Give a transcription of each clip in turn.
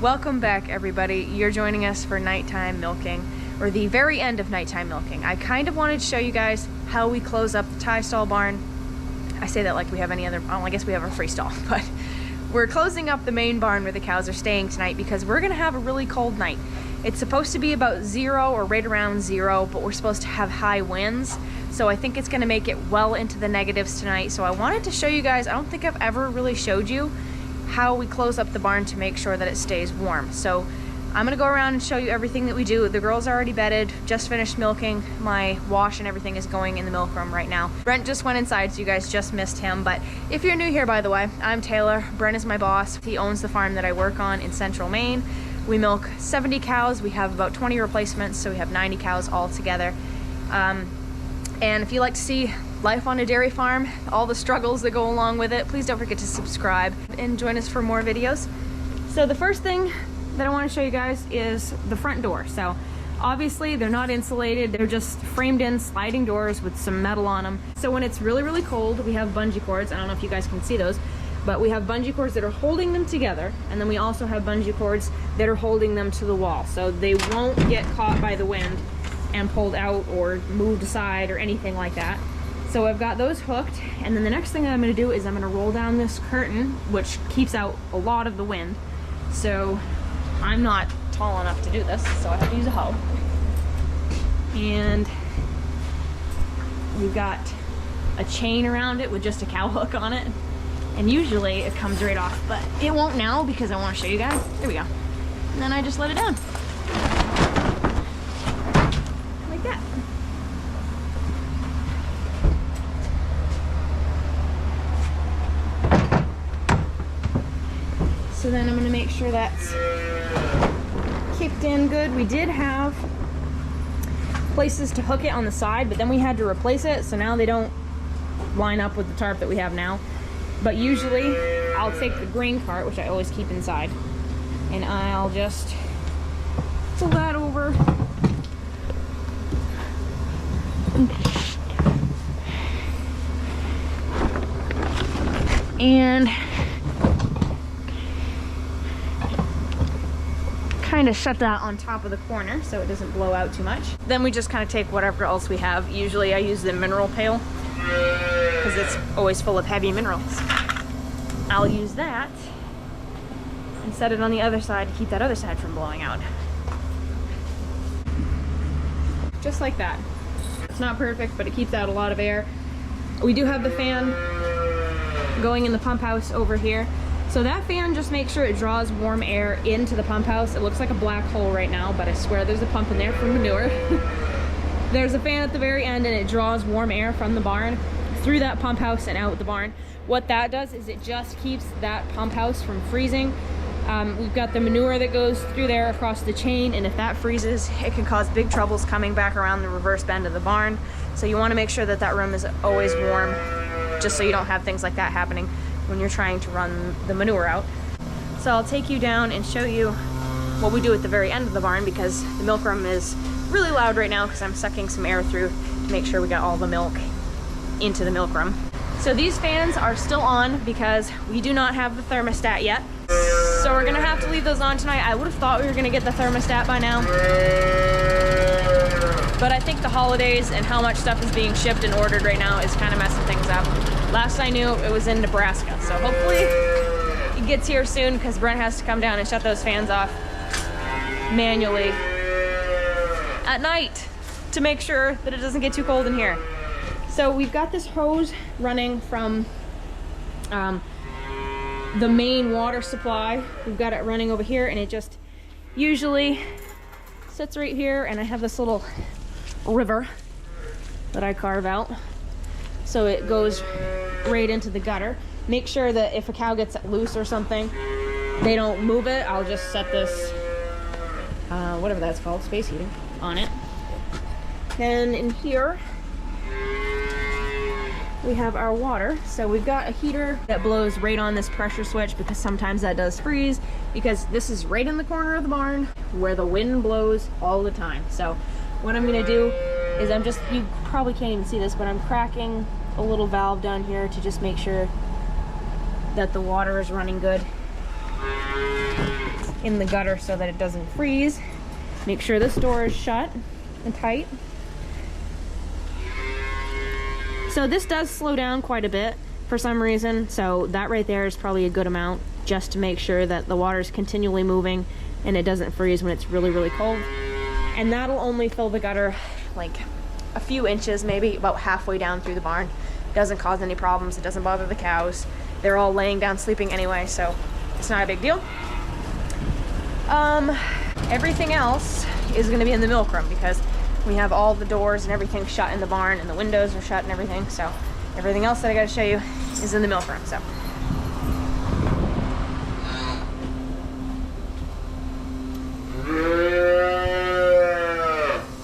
Welcome back, everybody. You're joining us for nighttime milking, or the very end of nighttime milking. I kind of wanted to show you guys how we close up the tie stall barn. I say that like we have any other, oh, I guess we have a free stall, but we're closing up the main barn where the cows are staying tonight because we're gonna have a really cold night. It's supposed to be about 0 or right around 0, but we're supposed to have high winds. So I think it's gonna make it well into the negatives tonight. So I wanted to show you guys, I don't think I've ever really showed you how we close up the barn to make sure that it stays warm. So I'm gonna go around and show you everything that we do. The girls are already bedded, just finished milking. My wash and everything is going in the milk room right now. Brent just went inside, so you guys just missed him. But if you're new here, by the way, I'm Taylor. Brent is my boss. He owns the farm that I work on in central Maine. We milk 70 cows. We have about 20 replacements, so we have 90 cows all together. And if you like to see life on a dairy farm, all the struggles that go along with it, please don't forget to subscribe and join us for more videos. So the first thing that I want to show you guys is the front door. So obviously they're not insulated, they're just framed in sliding doors with some metal on them. So when it's really, really cold, we have bungee cords. I don't know if you guys can see those, but we have bungee cords that are holding them together, and then we also have bungee cords that are holding them to the wall, so they won't get caught by the wind and pulled out or moved aside or anything like that. So I've got those hooked, and then the next thing I'm going to do is I'm going to roll down this curtain, which keeps out a lot of the wind. So I'm not tall enough to do this, so I have to use a hoe. And we've got a chain around it with just a cow hook on it. And usually it comes right off, but it won't now because I want to show you guys. There we go. And then I just let it down. Like that. So then I'm going to make sure that's kicked in good. We did have places to hook it on the side, but then we had to replace it, so now they don't line up with the tarp that we have now. But usually I'll take the grain cart, which I always keep inside, and I'll just pull that over and kind of shut that on top of the corner so it doesn't blow out too much. Then we just kind of take whatever else we have. Usually I use the mineral pail because it's always full of heavy minerals. I'll use that and set it on the other side to keep that other side from blowing out. Just like that. It's not perfect, but it keeps out a lot of air. We do have the fan going in the pump house over here. So that fan just makes sure it draws warm air into the pump house. It looks like a black hole right now, but I swear there's a pump in there for manure. There's a fan at the very end, and it draws warm air from the barn through that pump house and out the barn. What that does is it just keeps that pump house from freezing. We've got the manure that goes through there across the chain, and if that freezes, it can cause big troubles coming back around the reverse bend of the barn. So you want to make sure that that room is always warm, just so you don't have things like that happening when you're trying to run the manure out. So I'll take you down and show you what we do at the very end of the barn, because the milk room is really loud right now because I'm sucking some air through to make sure we got all the milk into the milk room. So these fans are still on because we do not have the thermostat yet. So we're gonna have to leave those on tonight. I would have thought we were gonna get the thermostat by now, but I think the holidays and how much stuff is being shipped and ordered right now is kind of messing things up. Last I knew, it was in Nebraska, so hopefully it gets here soon because Brent has to come down and shut those fans off manually at night to make sure that it doesn't get too cold in here. So we've got this hose running from the main water supply. We've got it running over here, and it just usually sits right here, and I have this little river that I carve out. So it goes right into the gutter. Make sure that if a cow gets loose or something, they don't move it. I'll just set this, whatever that's called, space heating, on it. Then in here, we have our water. So we've got a heater that blows right on this pressure switch because sometimes that does freeze, because this is right in the corner of the barn where the wind blows all the time. So what I'm gonna do is you probably can't even see this, but I'm cracking a little valve down here to just make sure that the water is running good. in the gutter so that it doesn't freeze. Make sure this door is shut and tight. So this does slow down quite a bit for some reason, so that right there is probably a good amount, just to make sure that the water is continually moving and it doesn't freeze when it's really, really cold. And that'll only fill the gutter like a few inches, maybe about halfway down through the barn. It doesn't cause any problems, it doesn't bother the cows. They're all laying down sleeping anyway, so it's not a big deal. Everything else is gonna be in the milk room because we have all the doors and everything shut in the barn and the windows are shut and everything. So everything else that I gotta show you is in the milk room. So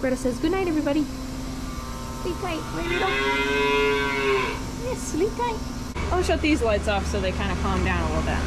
Greta says good night, everybody. Sleep tight. Ready to go? Yes, sleep tight. I'll shut these lights off so they kind of calm down a little bit.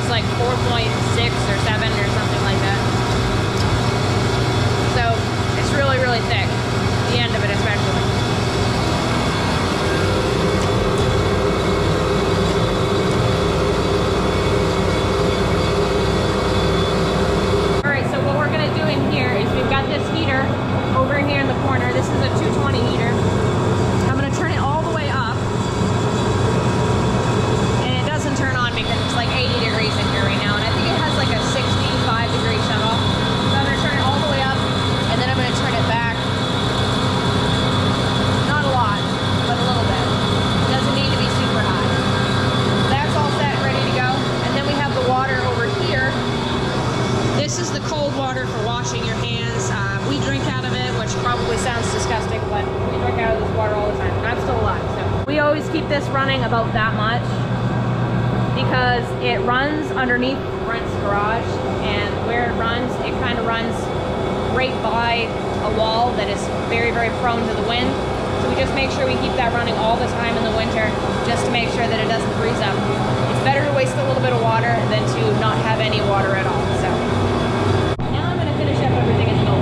Like 4.6 or 7 or something like that. So it's really, really thick. The end of it especially. Alright, so what we're going to do in here is we've got this heater over here in the corner. This is a 220 heater. I'm going to turn it all the way up. And it doesn't turn on because it's like 80 degrees in here right now, and I think it has like a 65-degree shut-off. So I'm going to turn it all the way up, and then I'm going to turn it back. Not a lot, but a little bit. It doesn't need to be super high. That's all set, ready to go. And then we have the water over here. This is the cold water for washing your hands. We drink out of it, which probably sounds disgusting, but we drink out of this water all the time. And I'm still alive, so. We always keep this running about that much, because it runs underneath Brent's garage, and where it runs, it kind of runs right by a wall that is very, very prone to the wind. So we just make sure we keep that running all the time in the winter, just to make sure that it doesn't freeze up. It's better to waste a little bit of water than to not have any water at all. So now I'm going to finish up everything in the middle.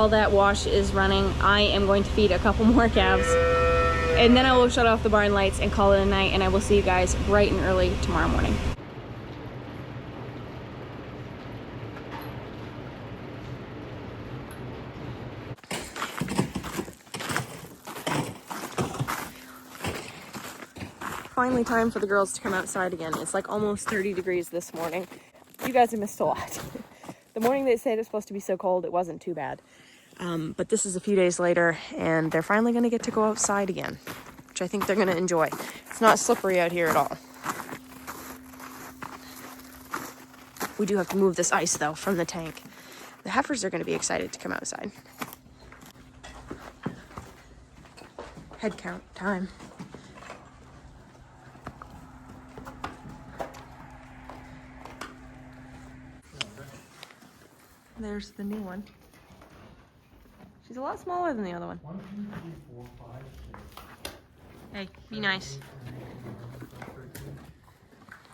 while that wash is running, I am going to feed a couple more calves. And then I will shut off the barn lights and call it a night, and I will see you guys bright and early tomorrow morning. Finally time for the girls to come outside again. It's like almost 30 degrees this morning. You guys have missed a lot. The morning they said it was supposed to be so cold, it wasn't too bad. But this is a few days later, and they're finally going to get to go outside again, which I think they're going to enjoy. It's not slippery out here at all. We do have to move this ice, though, from the tank. The heifers are going to be excited to come outside. Head count time. There's the new one. She's a lot smaller than the other one. 1, 2, 3, 4, 5, 6. Hey, be nice.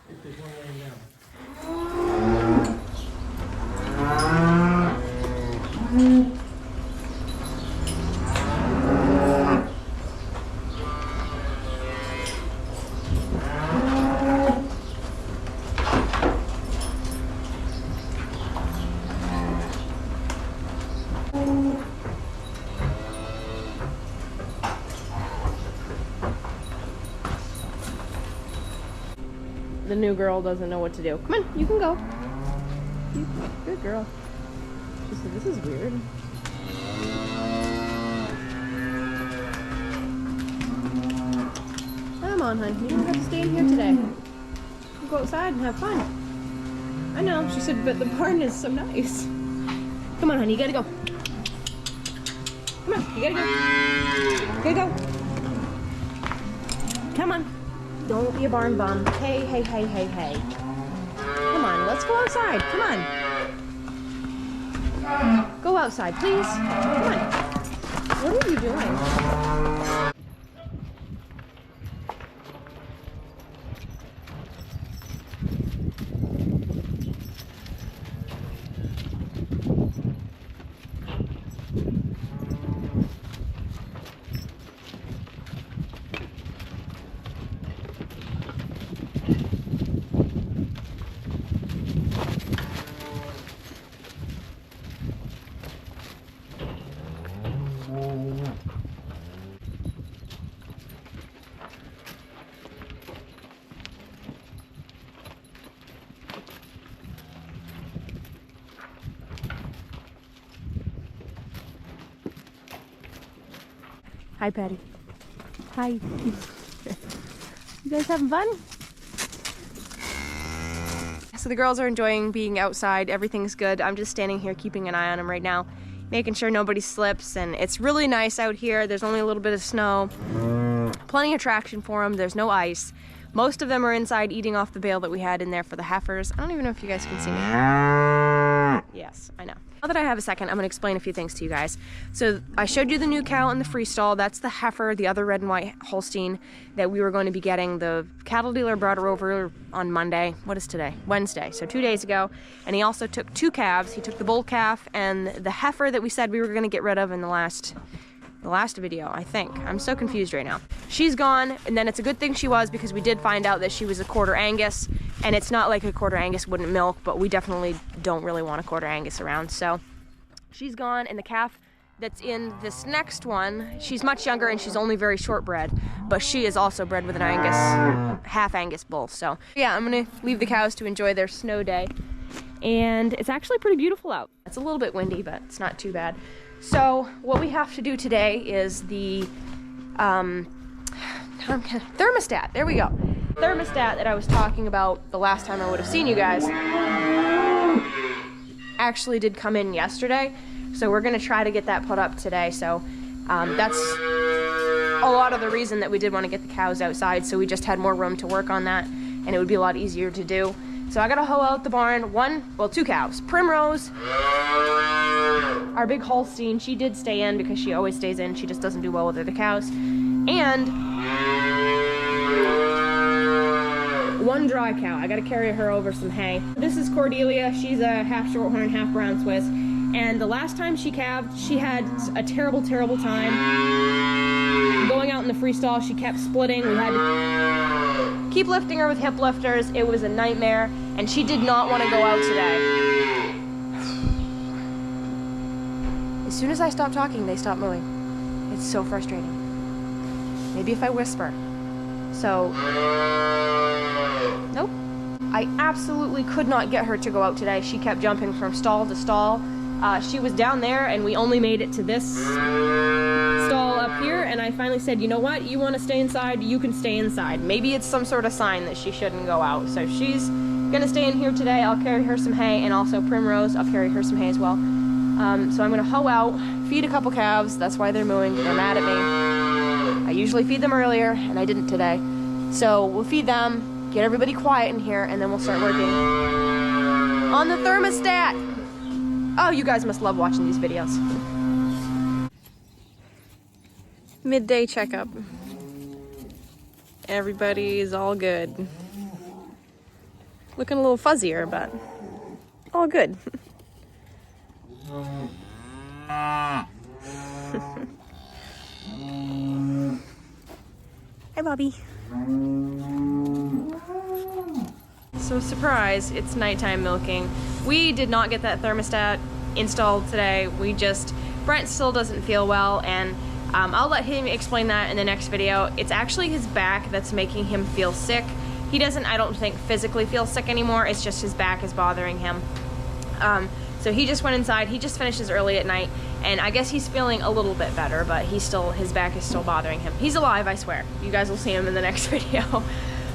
If there's one laying down. The new girl doesn't know what to do. Come on, you can go. Good girl. She said, this is weird. Come on, hon. You don't have to stay in here today. You can go outside and have fun. I know. She said, but the barn is so nice. Come on, hon. You gotta go. Come on. You gotta go. You gotta go. Come on. Don't be a barn bum. Hey, hey, hey, hey, hey. Come on, let's go outside. Come on. Go outside, please. Come on. What are you doing? Hi, Patty. Hi. You guys having fun? So the girls are enjoying being outside. Everything's good. I'm just standing here keeping an eye on them right now, making sure nobody slips. And it's really nice out here. There's only a little bit of snow. Plenty of traction for them. There's no ice. Most of them are inside eating off the bale that we had in there for the heifers. I don't even know if you guys can see me. Yes, I know. Now that I have a second, I'm going to explain a few things to you guys. So I showed you the new cow in the freestall. That's the heifer, the other red and white Holstein that we were going to be getting. The cattle dealer brought her over on Monday. What is today? Wednesday. So 2 days ago. And he also took 2 calves. He took the bull calf and the heifer that we said we were going to get rid of in the last video, I think. I'm so confused right now. She's gone, and then it's a good thing she was, because we did find out that she was a quarter Angus, and it's not like a quarter Angus wouldn't milk, but we definitely don't really want a quarter Angus around. So she's gone, and the calf that's in this next one, she's much younger and she's only very short bred, but she is also bred with an Angus, half Angus bull. So yeah, I'm gonna leave the cows to enjoy their snow day, and it's actually pretty beautiful out. It's a little bit windy, but it's not too bad. So what we have to do today is the thermostat. There we go. Thermostat that I was talking about the last time I would have seen you guys actually did come in yesterday. So we're going to try to get that put up today. So that's a lot of the reason that we did want to get the cows outside. So we just had more room to work on that, and it would be a lot easier to do. So I got to hoe out the barn. 2 cows. Primrose, our big Holstein, she did stay in because she always stays in. She just doesn't do well with other cows. And 1 dry cow. I got to carry her over some hay. This is Cordelia. She's a half short horn, half brown Swiss. And the last time she calved, she had a terrible, terrible time. Going out in the freestall, she kept splitting. We had to keep lifting her with hip lifters. It was a nightmare, and she did not want to go out today. As soon as I stop talking, they stop moving. It's so frustrating. Maybe if I whisper. So, nope. I absolutely could not get her to go out today. She kept jumping from stall to stall. She was down there and we only made it to this stall up here, and I finally said, you know what, you want to stay inside, you can stay inside. Maybe it's some sort of sign that she shouldn't go out. So she's gonna stay in here today. I'll carry her some hay, and also Primrose, I'll carry her some hay as well. So I'm gonna hoe out, feed a couple calves. That's why they're mooing, they're mad at me. I usually feed them earlier and I didn't today. So we'll feed them, get everybody quiet in here, and then we'll start working on the thermostat. Oh, you guys must love watching these videos. Midday checkup. Everybody's all good. Looking a little fuzzier, but all good. Hi, Bobby. So surprise, it's nighttime milking. We did not get that thermostat installed today. Brent still doesn't feel well, and I'll let him explain that in the next video. It's actually his back that's making him feel sick. He doesn't, I don't think, physically feel sick anymore. It's just his back is bothering him. So he just went inside. He just finishes early at night, and I guess he's feeling a little bit better, but his back is still bothering him. He's alive, I swear. You guys will see him in the next video.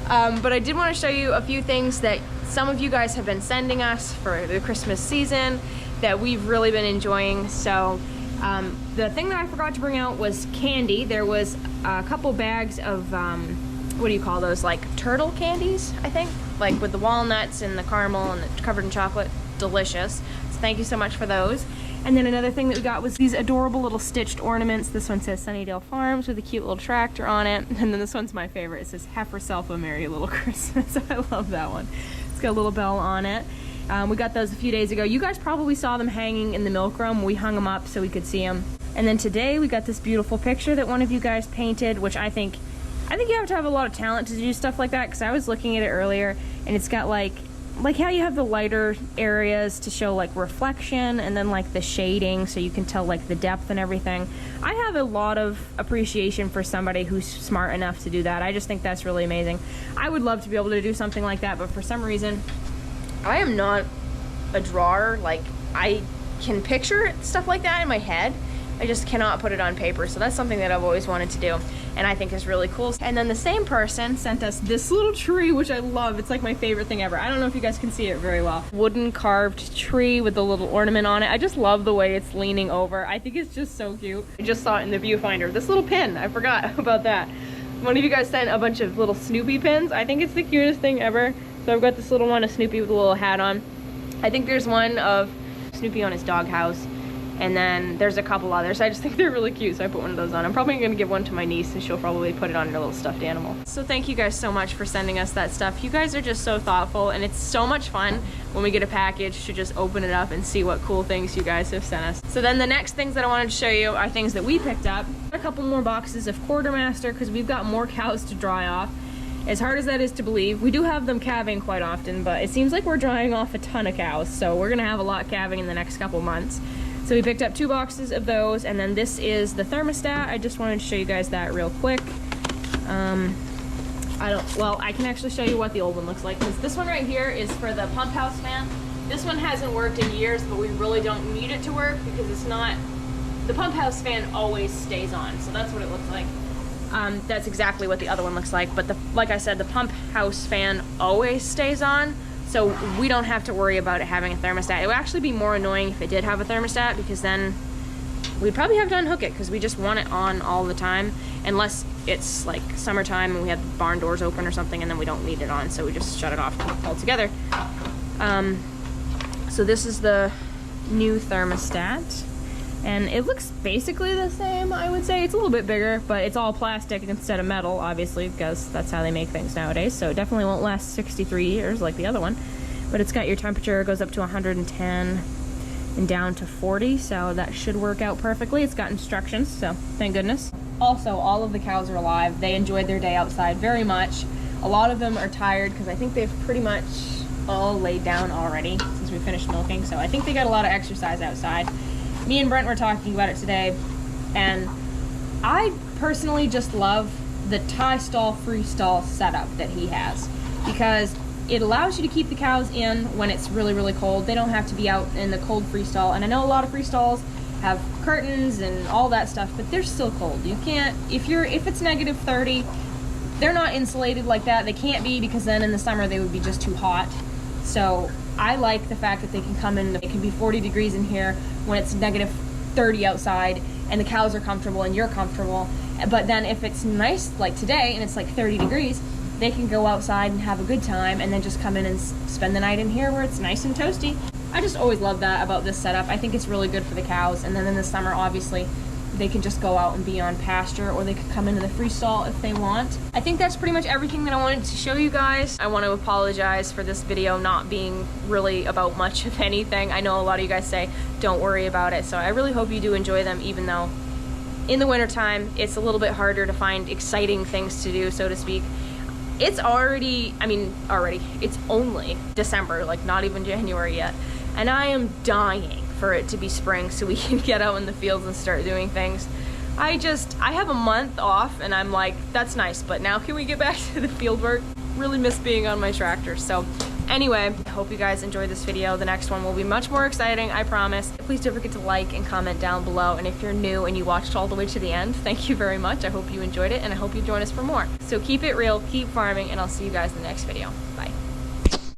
But I did want to show you a few things that some of you guys have been sending us for the Christmas season that we've really been enjoying. So the thing that I forgot to bring out was candy. There was a couple bags of, what do you call those? Like turtle candies, I think? Like with the walnuts and the caramel and the covered in chocolate. Delicious. So thank you so much for those. And then another thing that we got was these adorable little stitched ornaments. This one says Sunnydale Farms with a cute little tractor on it. And then this one's my favorite. It says Have Herself a Merry Little Christmas. I love that one. It's got a little bell on it. We got those a few days ago. You guys probably saw them hanging in the milk room. We hung them up so we could see them. And then today we got this beautiful picture that one of you guys painted, which I think you have to have a lot of talent to do stuff like that, because I was looking at it earlier and it's got like how you have the lighter areas to show like reflection, and then like the shading so you can tell like the depth and everything. I have a lot of appreciation for somebody who's smart enough to do that. I just think that's really amazing. I would love to be able to do something like that, but for some reason I am not a drawer. Like, I can picture stuff like that in my head, I just cannot put it on paper. So that's something that I've always wanted to do, and I think is really cool. And then the same person sent us this little tree, which I love. It's like my favorite thing ever. I don't know if you guys can see it very well. Wooden carved tree with a little ornament on it. I just love the way it's leaning over. I think it's just so cute. I just saw it in the viewfinder. This little pin, I forgot about that. One of you guys sent a bunch of little Snoopy pins. I think it's the cutest thing ever. So I've got this little one of Snoopy with a little hat on. I think there's one of Snoopy on his doghouse. And then there's a couple others. I just think they're really cute, so I put one of those on. I'm probably gonna give one to my niece, and she'll probably put it on her little stuffed animal. So thank you guys so much for sending us that stuff. You guys are just so thoughtful, and it's so much fun when we get a package to just open it up and see what cool things you guys have sent us. So then the next things that I wanted to show you are things that we picked up. A couple more boxes of Quartermaster, because we've got more cows to dry off. As hard as that is to believe, we do have them calving quite often, but it seems like we're drying off a ton of cows, so we're gonna have a lot calving in the next couple months. So we picked up 2 boxes of those, and then this is the thermostat. I just wanted to show you guys that real quick. I can actually show you what the old one looks like, because this one right here is for the pump house fan. This one hasn't worked in years, but we really don't need it to work because it's not, the pump house fan always stays on, so that's what it looks like. That's exactly what the other one looks like, but like I said, the pump house fan always stays on. So we don't have to worry about it having a thermostat. It would actually be more annoying if it did have a thermostat, because then we'd probably have to unhook it, because we just want it on all the time, unless it's like summertime and we have the barn doors open or something, and then we don't need it on, so we just shut it off altogether. So this is the new thermostat, and it looks basically the same, I would say. It's a little bit bigger, but it's all plastic instead of metal, obviously, because that's how they make things nowadays. So it definitely won't last 63 years like the other one. But it's got your temperature, it goes up to 110. and down to 40, so that should work out perfectly. It's got instructions, so thank goodness. Also, all of the cows are alive. They enjoyed their day outside very much. A lot of them are tired because I think they've pretty much all laid down already since we finished milking, so I think they got a lot of exercise outside. Me and Brent were talking about it today, and I personally just love the tie stall freestall setup that he has, because it allows you to keep the cows in when it's really, really cold. They don't have to be out in the cold freestall, and I know a lot of freestalls have curtains and all that stuff, but they're still cold. You can't, if it's negative 30, they're not insulated like that. They can't be, because then in the summer they would be just too hot. So I like the fact that they can come in, it can be 40 degrees in here when it's negative 30 outside, and the cows are comfortable and you're comfortable. But then if it's nice like today and it's like 30 degrees, they can go outside and have a good time and then just come in and spend the night in here where it's nice and toasty. I just always love that about this setup. I think it's really good for the cows, and then in the summer obviously they can just go out and be on pasture, or they could come into the freestall if they want. I think that's pretty much everything that I wanted to show you guys. I want to apologize for this video not being really about much of anything. I know a lot of you guys say don't worry about it, so I really hope you do enjoy them, even though in the wintertime it's a little bit harder to find exciting things to do, so to speak. It's it's only December, like not even January yet, and I am dying for it to be spring so we can get out in the fields and start doing things. I have a month off and I'm like, that's nice, but now can we get back to the field work? Really miss being on my tractor. So anyway, I hope you guys enjoyed this video. The next one will be much more exciting, I promise. Please don't forget to like and comment down below, and if you're new and you watched all the way to the end, thank you very much. I hope you enjoyed it, and I hope you join us for more. So keep it real, keep farming, and I'll see you guys in the next video. Bye.